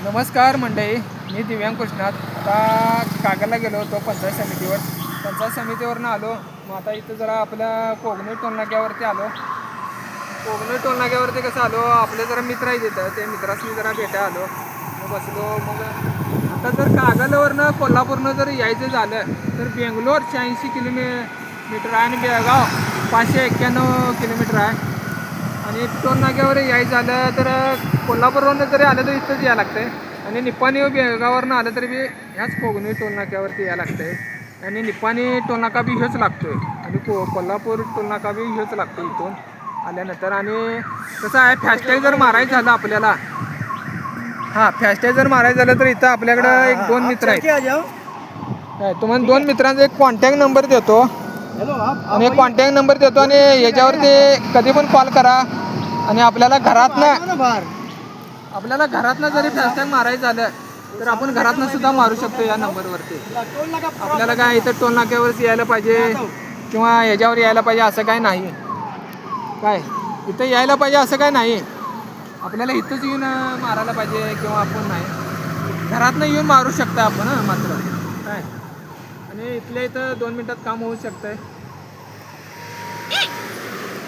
नमस्कार मंडळी, मी दिव्यांग कृष्णात. आता कागलला गेलो होतो पंचायत समितीवर. पंचायत समितीवरनं आलो. मग आता इथं जरा आपल्या कोगनूर टोलनाक्यावरती आलो. कोगनूर टोलनाक्यावरती कसं आलो, आपले जरा मित्र आहेत तिथं, ते मित्रासनी जरा भेटायला आलो. मग बसलो. मग आता जर कागलवरनं कोल्हापूरनं जर यायचं झालं तर बेंगलोर 86 किलोमीटर आहे आणि बेळगाव 591 किलोमीटर आहे. आणि टोलनाक्यावर यायचं झालं तर कोल्हापूरवरनं जरी आलं तर इथंच यायला लागतं आहे. आणि निप्पाणी बेळगाववरनं आलं तरी बी ह्याच कोगनूर टोलनाक्यावरती यायला लागतं आहे. आणि निप्पाणी टोलनाका बी ह्योच लागतो आहे आणि कोल्हापूर टोलनाका बी ह्योच लागतो इथून आल्यानंतर. आणि कसं आहे, फॅस्टॅग जर मारायचं झालं आपल्याला, फॅस्टॅग जर मारायचं झालं तर इथं आपल्याकडं एक दोन मित्र आहेत. काय तुम्हाला दोन मित्रांचा एक कॉन्टॅक्ट नंबर देतो आणि कॉन्टॅक्ट नंबर देतो आणि याच्यावरती कधी पण कॉल करा. आणि आपल्याला घरातनं जरी फॅस्टॅग मारायचं झालं तर आपण घरातनं सुद्धा मारू शकतो या नंबरवरती. आपल्याला काय इथं टोलनाक्यावरच यायला पाहिजे किंवा याच्यावर यायला पाहिजे असं काय नाही. काय इथं यायला पाहिजे असं काय नाही. आपल्याला इथंच येऊन मारायला पाहिजे किंवा आपण नाही, घरातनं येऊन मारू शकता आपण मात्र. काय आणि इथल्या इथं 2 मिनिटात काम होऊ शकतं.